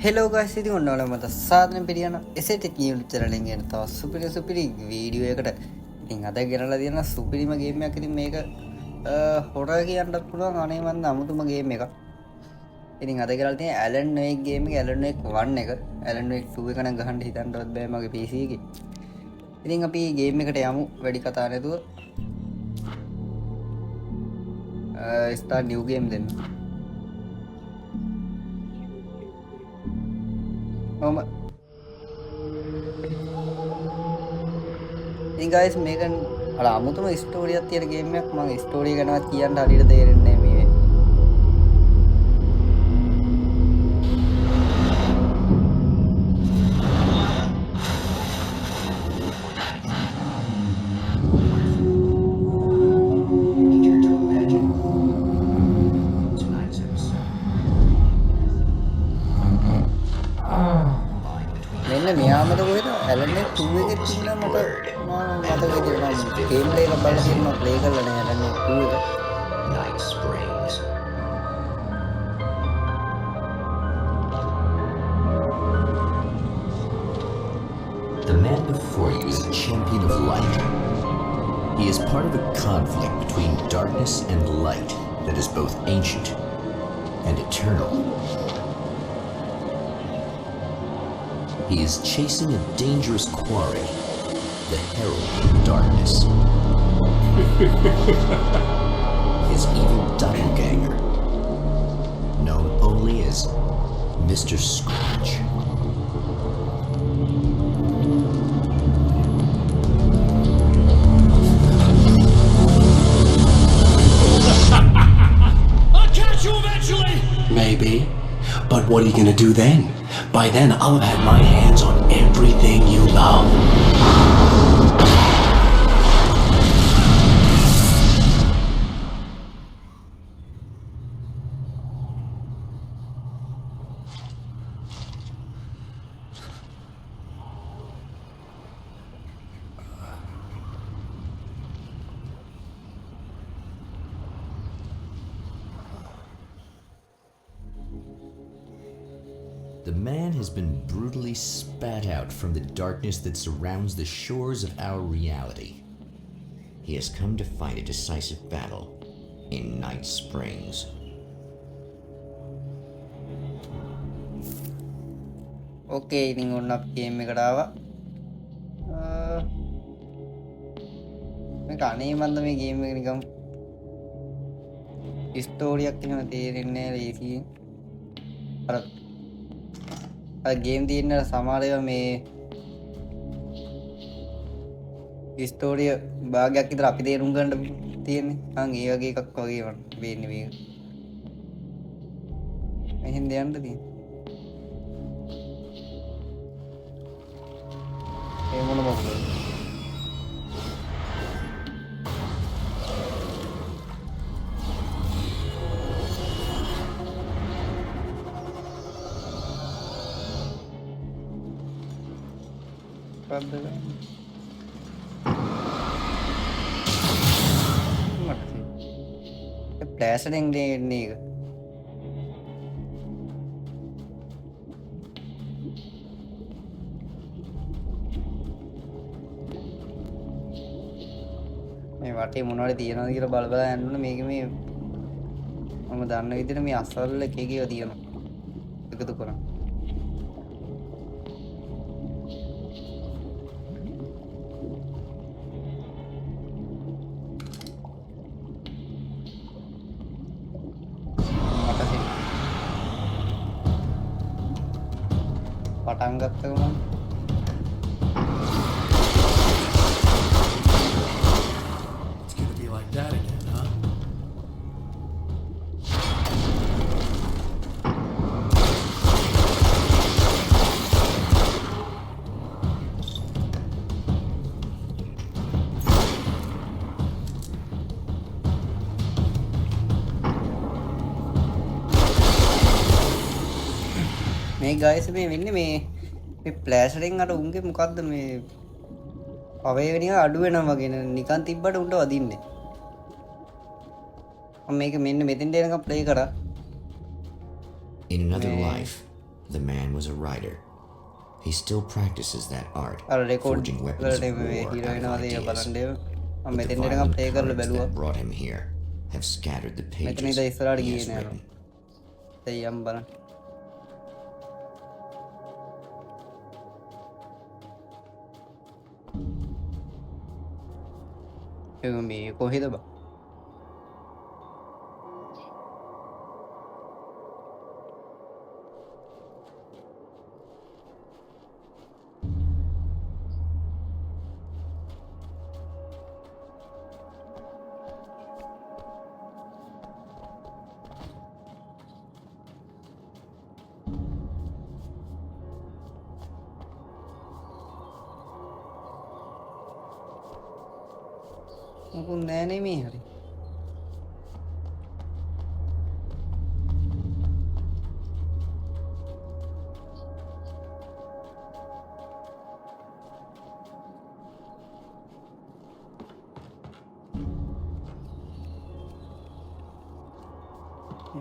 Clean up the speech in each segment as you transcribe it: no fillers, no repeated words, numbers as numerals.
Hello guys, ඉතින් ඔන්න ඔයාලා මට සාදරයෙන් පිළිගන්න එසෙට් YouTube channel එකෙන් ගෙන තව සුපිරි වීඩියෝ එකකට. ඉතින් අද ගෙනලා තියෙන සුපිරිම ගේම් එකක්. ඉතින් මේක හොරර් කියන්නත් පුළුවන් අනේ මන්ද අමුතුම ගේම් එකක්. ඉතින් අද ගෙනලා තියෙන Alan Wake ගේම් එක Alan Wake 1 එක. Alan Wake 2 එක නම් ගහන්න හිතන්නවත් බෑ මගේ PC එකේ. ඉතින් අපි ගේම් එකට යමු වැඩි කතා නැතුව. start new game දෙන්න. ඉතින් guys මේක අර අමුතුම ස්ටෝරියක් තියෙන ගේම් එකක්. මම ස්ටෝරිය ගැනවත් කියන්න හරියට තේරෙන්නේ නැහැ මේ. මෙන්න මෙයාමද කොහෙද Alan Wake 2 එකේ තියෙන මට මතකයි තියෙනවා ගේම් ප්ලේ එකක් බලලා තියෙනවා ප්ලේ කරලා නැහැ Alan Wake 2 එක. Night Springs. The man before you is a champion of light. He is part of a conflict between darkness and light that is both ancient and eternal. He is chasing a dangerous quarry, the Herald of Darkness. His evil doppelganger, known only as Mr. Scratch. I'll catch you eventually! Maybe. But what are you gonna do then? By then, I'll have had my hands on everything you love. The man has been brutally spat out from the darkness that surrounds the shores of our reality. He has come to fight a decisive battle in Night Springs. Okay, ඉතින් ඔන්න අපි game එකට ආවා. මේක අනේ මන්ද මේ game එක නිකන් ස්ටෝරියක් එහෙම තේරෙන්නේ නැහැ ලේසියෙන්. අර ගේම් තියෙන සමහර ඒවා මේ ස්ටෝරිය භාගයක් විතර අපි තේරුම් ගන්න තියෙන්නේ. ඒ වගේ එකක් වගේ වෙන්නේ මේක. මෙහෙන් දෙයන්ද තියෙන්නේ. ඒ මොන මොකද? ප්ලෑස්ටරින් දෙන්නේ එක. මේ වටේ මොනවද තියනවද කියලා බල බල යන්න ඕනේ. මේක මේ මම දන්න විදිහට මේ අසවල් එකේ තියෙනවා. එකතු කරා. පටන් ගත්ත ගමන් It's gonna be like that again, huh? මේ ගයිස් මේ වෙන්නේ මේ ප්ලෑස්ටරින් අර උන්ගේ මොකද්ද මේ පවේ වෙනික අඩු වෙනවා වගේ නිකන් තිබ්බට උන්ට වදින්නේ. මම මේක මෙන්න මෙතෙන්ට එනකම් ප්ලේ කරා. In another life, the man was a writer. He still practices that art, අර record forging weapons of war වලට out හිරෝයිනවා of දේ ideas. බලන්නේ මම But the මෙතෙන් නිකන් violent ප්ලේ කරලා currents බැලුවා that brought him here have scattered the මෙතන pages ඉඳලා ඉස්සරහට he ගියේ has නෑ written. දෙයියම් බලන්න ඒක මේ කොහෙද බා මොකුත් නෑනේ මේ හරි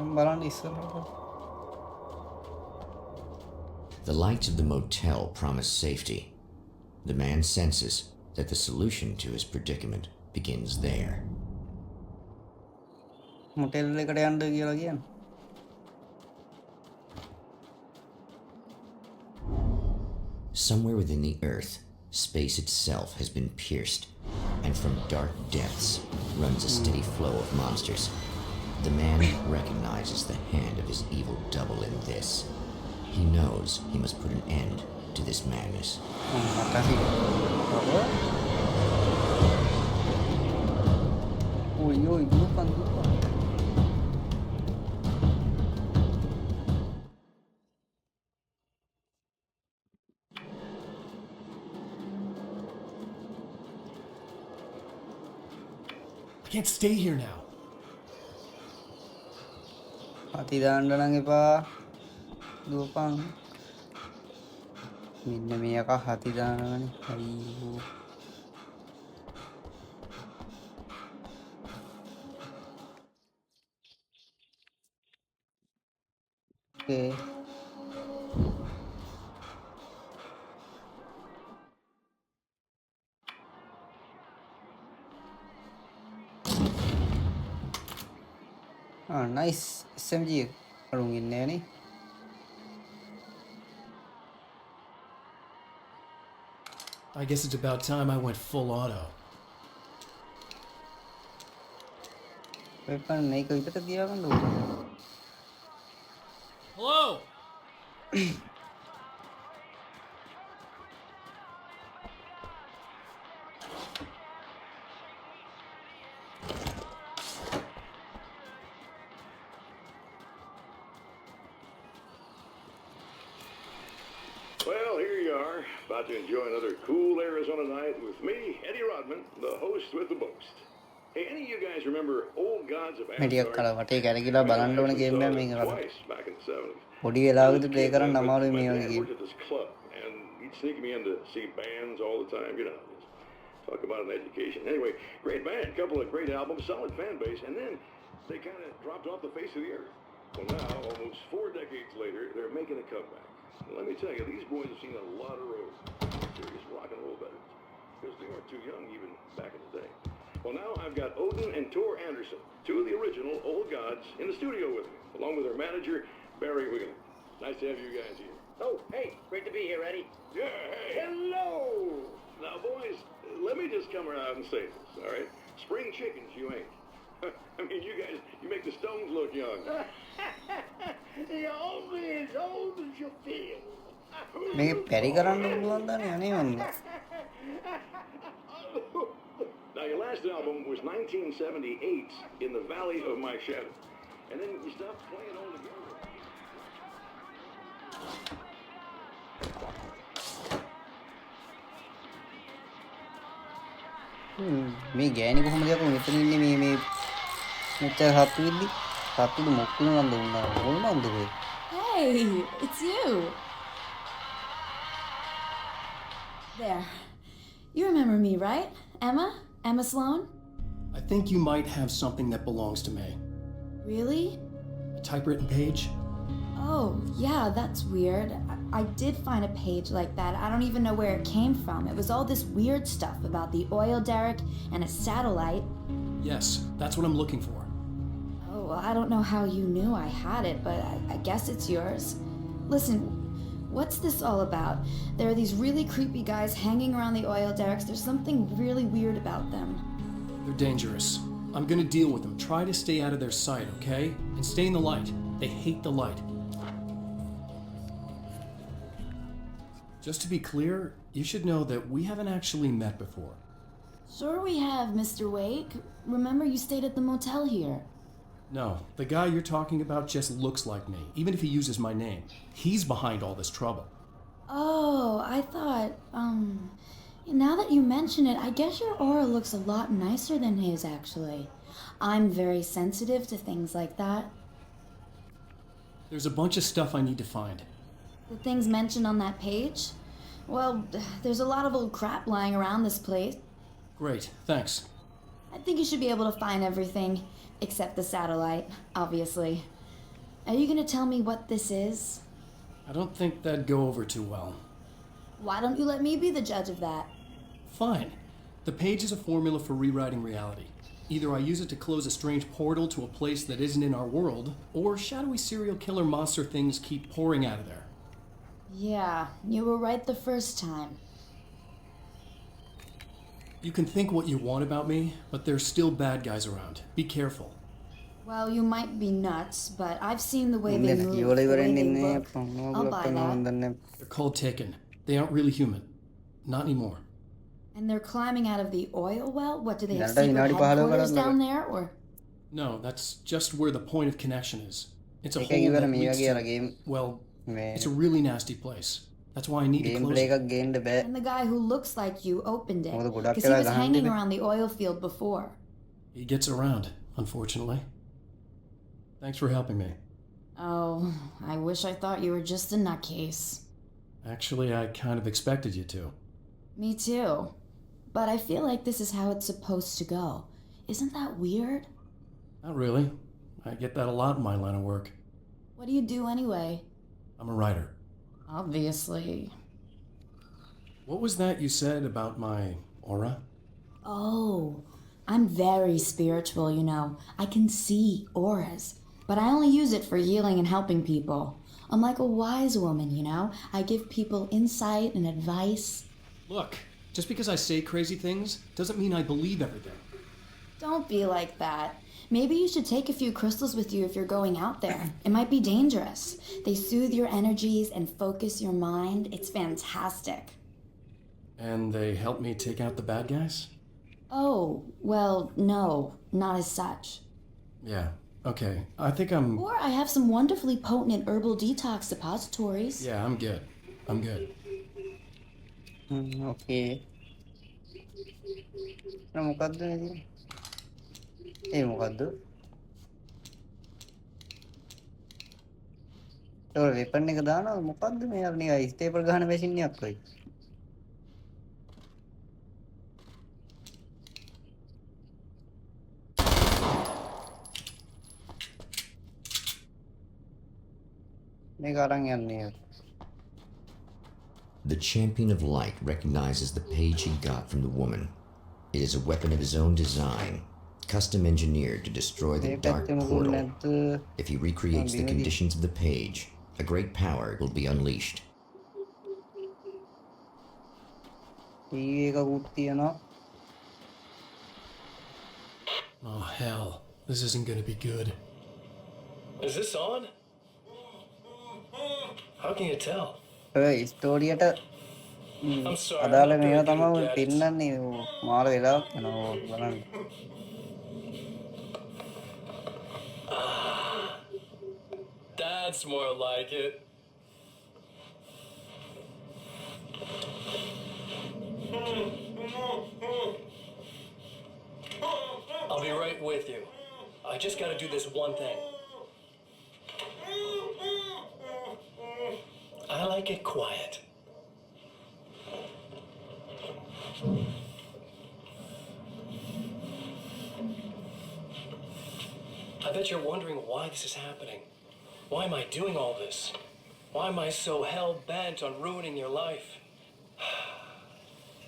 යම් බලන්න ඉස්සරහට The lights of the motel promise safety. The man senses that the solution to his predicament begins there. Motel එකට යන්න කියලා කියන්නේ Somewhere within the earth, space itself has been pierced, and from dark depths runs a steady flow of monsters. The man recognizes the hand of his evil double in this. He knows he must put an end to this madness. makasih apa oi lupan I can't stay here now. hati දාන්න නම් එපා දුවපන් මෙන්න මේ එක හති දානවනේ අයියෝ okay nice SMG අරුන් ඉන්නේ නේ I guess it's about time I went full auto. weapon මේක විතර තියාගන්න ඕනේ Hello? Well, here you are, about to enjoy another cool Arizona night with me, Eddie Rodman, the host with the boast. Hey, any of you guys remember Old Gods of මේ ටිකක් Asgard? කල වටේ කැරකිලා බලන්න ඕන game එකක් මේක කල Twice back in the 70s. පොඩි වෙලාවකදී ප්ලේ කරන්න අමාරුයි My මේ dad වගේ game worked at this club, and he'd sneak me in to see bands all the time, you know. Just talk about an education. Anyway, great band, couple of great albums, solid fan base, and then they kind of dropped off the face of the earth. Well, now, almost 4 decades later, they're making a comeback. And let me tell you, these boys have seen a lot of road. Serious rock and roll veterans. Because they weren't too young even back in the day. Well, now I've got Odin and Tor Anderson, two of the original Old Gods, in the studio with me, along with their manager, Barry Wiggin. Nice to have you guys here. Oh, hey, great to be here, Eddie. Yeah, hey. Hello! Now, boys, let me just come around and say this, all right? Spring chickens, you ain't. I mean, you guys, you make the Stones look young. You're only as old as you feel. මේක පැරි කරන්න පුළුවන් දන්නේ අනේ මම Now, your last album was 1978, In the Valley of My Shadow. And then you stopped playing altogether. මේ ගෑණි කොහොමද යකෝ මෙතන ඉන්නේ මේ මෙච්චර හත්තු විද්දි හත්තුද මොක්කුල නන්ද උන්නා ඕන නන්ද ඔය Hey, it's you. There. You remember me, right? Emma? Emma Sloan? I think you might have something that belongs to me. Really? A typewritten page? Oh, yeah, that's weird. I did find a page like that. I don't even know where it came from. It was all this weird stuff about the oil derrick and a satellite. Yes, that's what I'm looking for. Oh, well, I don't know how you knew I had it, but I guess it's yours. Listen, what's this all about? There are these really creepy guys hanging around the oil derricks. There's something really weird about them. They're dangerous. I'm gonna deal with them. Try to stay out of their sight, okay? And stay in the light. They hate the light. Just to be clear, you should know that we haven't actually met before. Sure we have, Mr. Wake. Remember you stayed at the motel here. No, the guy you're talking about just looks like me, even if he uses my name. He's behind all this trouble. Oh, I thought, now that you mention it, I guess your aura looks a lot nicer than his, actually. I'm very sensitive to things like that. There's a bunch of stuff I need to find. The things mentioned on that page? Well, there's a lot of old crap lying around this place. Great, thanks. I think you should be able to find everything, except the satellite, obviously. Are you gonna tell me what this is? I don't think that'd go over too well. Why don't you let me be the judge of that? Fine. The page is a formula for rewriting reality. Either I use it to close a strange portal to a place that isn't in our world, or shadowy serial killer monster things keep pouring out of there. Yeah, you were right the first time. You can think what you want about me, but there's still bad guys around. Be careful. Well, you might be nuts, but I've seen the way they ഇല്ല move, the ജോലി way പറയേണ്ടി they ഇന്നെ look. I'll buy that. തന്നെ They're cold taken. They aren't really human. Not anymore. And they're climbing out of the oil well? What, do they have Nada, secret inadi pahalo headquarters karan down there, or? No, that's just where the point of connection is. It's a එකයි hole ඉවර that මේ leads වගේ අර to... game Well, මේ it's a really nasty place. That's why I need to game close play it. එකක් ගේන්න බෑ And the guy who looks like you opened it. මොකද ගොඩක් Because he වෙලා was ගහන්න hanging දෙන්නේ. around the oil field before. He gets around, unfortunately. Thanks for helping me. Oh, I wish I thought you were just a nutcase. Actually, I kind of expected you to. Me too. But I feel like this is how it's supposed to go. Isn't that weird? Not really. I get that a lot in my line of work. What do you do anyway? I'm a writer. Obviously. What was that you said about my aura? Oh, I'm very spiritual, you know. I can see auras. But I only use it for healing and helping people. I'm like a wise woman, you know? I give people insight and advice. Look, just because I say crazy things doesn't mean I believe everything. Don't be like that. Maybe you should take a few crystals with you if you're going out there. It might be dangerous. They soothe your energies and focus your mind. It's fantastic. And they help me take out the bad guys? Oh, well, no, not as such. Yeah, okay. I think I'm... Or I have some wonderfully potent herbal detox suppositories. Yeah, I'm good. I'm good. ඕකේ මොකක්ද නේද ඒ මොකක්ද ඒක weapon එක දානවා මොකක්ද මේ අර නිකන් ස්ටේපල් ගහන මැෂින් එකක් වගේ මේක අරන් යන්නේ The Champion of Light recognizes the page he got from the woman. It is a weapon of his own design, custom engineered to destroy the dark portal. If he recreates the conditions of the page, a great power will be unleashed. Oh, hell. This isn't gonna be good. Is this on? How can you tell? ස්ටෝරියට අදාළ මේවා තමයි පෙන්නන්නේ මාර වෙලාවක් යනවා බලන්න That's more like it. I'll be right with you. I just gotta do this one thing. I like it quiet. I bet you're wondering why this is happening. Why am I doing all this? Why am I so hell-bent on ruining your life?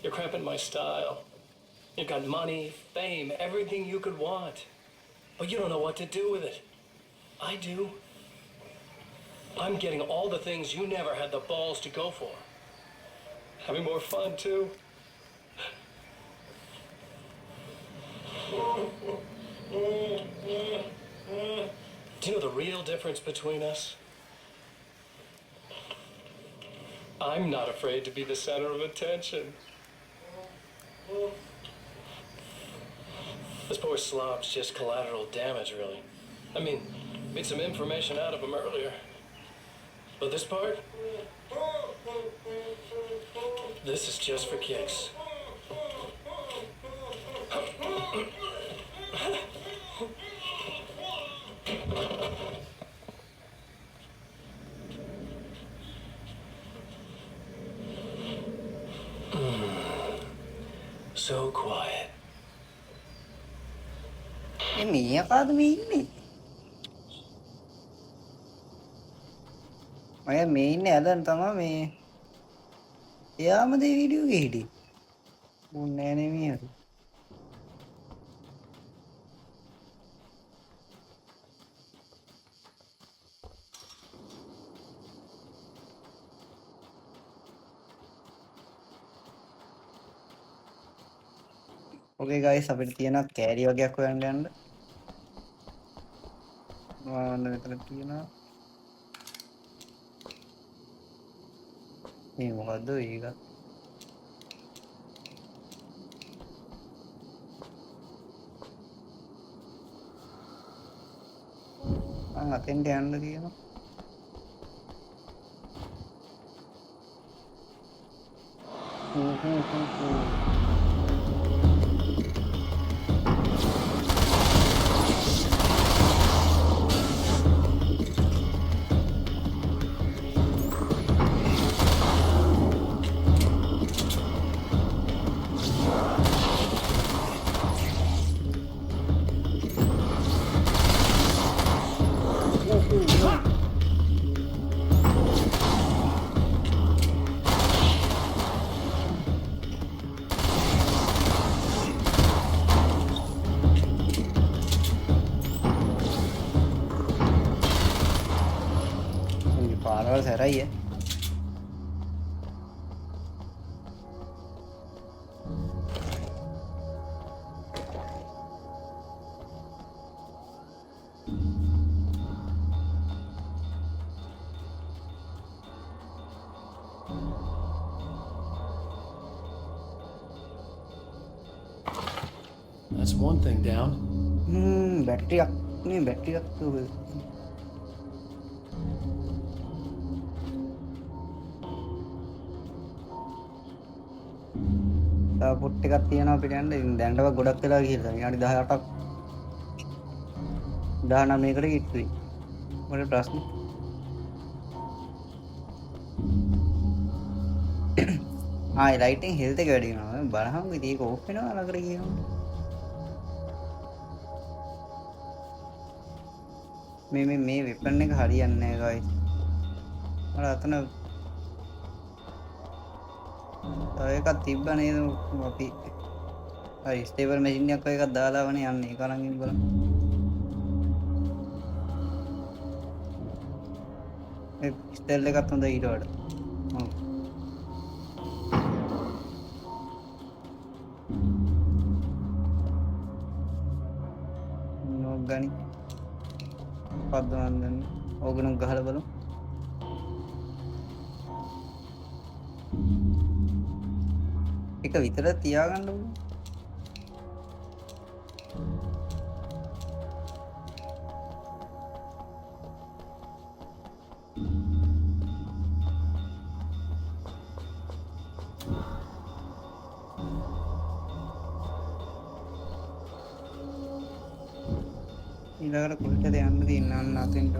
You're cramping my style. You've got money, fame, everything you could want. But you don't know what to do with it. I do. I'm getting all the things you never had the balls to go for. Having more fun, too. Do you know the real difference between us? I'm not afraid to be the center of attention. This poor slob's just collateral damage, really. I mean, made some information out of him earlier. But this part? This is just for kicks. So quiet. මේ අපාද මේ ඉන්නේ අය මේ ඉන්නේ ඇදන් තමා මේ එයාම දේ වීඩියෝ එකේ හිටියේ මුන්නේ නෑ මේ හරි Okay guys, අපිට තියෙනවා කෑරි වගේක් හොයන්න යන්න. මොනවද මෙතන තියෙනවා? මේ මොකද්ද ඒක? අතෙන්ට යන්න තියෙනවා. पागल है रही है That's one thing down. Battery नहीं बैटरी तो පුට් එකක් තියෙනවා අපිට යන්න. ඉතින් දැනටම ගොඩක් වෙලා ගිහිල්ලා. විනාඩි 18ක් 19කට ගිහින්. මොකද ප්‍රශ්නේ? ආයි ලයිටින් හෙල්ත් එක වැඩි වෙනවා. බලහන් ඉතින් ඒක ඕෆ් වෙනවා ළඟට ගියම. මේ වෙපන් එක හරියන්නේ නැහැ guys. මට අතන එකක් තිබ්බ නේද අපි හරි ස්ටේබල් මැෂින් එකක් වගේ එකක් දාලාවනේ යන්නේ ඒක අරන් ඉන්න බලන්න මේ ස්ටෙල් එකත් හොඳයි ඊට වඩා ඔව් නෝක් ගනි පද්දවන්න දෙන්න ඕගනම් ගහලා බලමු එක විතර තියාගන්න ඕන ඊළඟට කොහෙටද යන්න තියෙන්නේ අන්න අතෙන්ට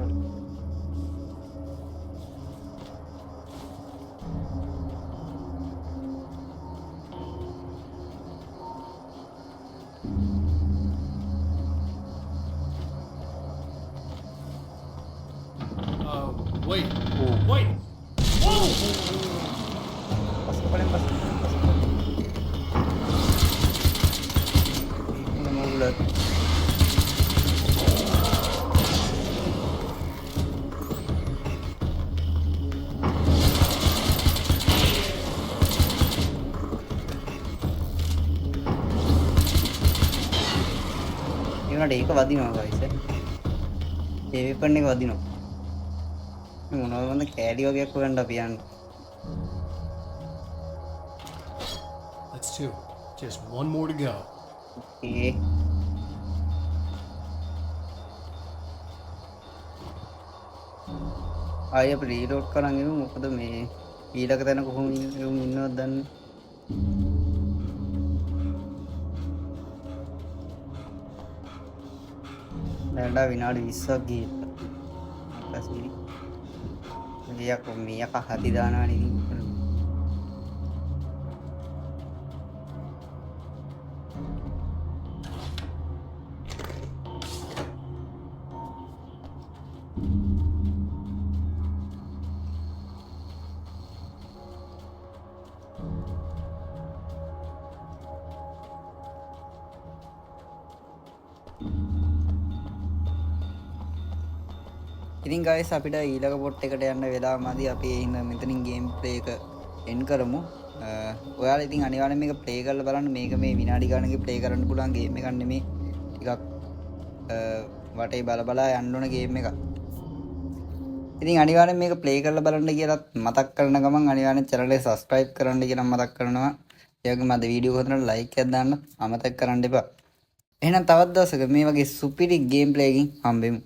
Wait. Wait. Whoa! Pasok pa rin. Hindi na magulat. ඒකට ඒක වදිනවා guys. ඒ වෙපන් එක වදිනවා. මොනවද මන්ද කෑලි වගේක් හොයන්න අපි යන්න. That's 2. Just one more to go. ඒ ආයෙ අපි රීලෝඩ් කරන් ඉමු. මොකද මේ ඊළඟ තැන කොහොම ඉන්නවද දන්නේ. දැන්ඩා විනාඩි 20ක් ගිහින් පස්සේ මේක හදි දානවනේ ඉතින්. ඉතින් guys අපිට ඊළඟ පොට් එකට යන්න වෙලාවමදි අපි ඉන්න මෙතනින් ගේම් ප්ලේ එක එන්ඩ් කරමු. ඔයාලා ඉතින් අනිවාර්යෙන් මේක ප්ලේ කරලා බලන්න. මේක මේ විනාඩි ගණනක ප්ලේ කරන්න පුළුවන් ගේම් එකක් නෙමෙයි. ටිකක් වටේ බල යන්න ඕන ගේම් එකක්. ඉතින් අනිවාර්යෙන් මේක ප්ලේ කරලා බලන්න කියලා මතක් කරන ගමන් අනිවාර්යෙන් channel එක subscribe කරන්න කියලා මතක් කරනවා. ඒ වගේම අද වීඩියෝ එක හොඳට like එකක් දාන්න අමතක කරන්න එපා. එහෙනම් තවත් දවසක මේ වගේ සුපිරි ගේම් ප්ලේ එකකින් හම්බෙමු.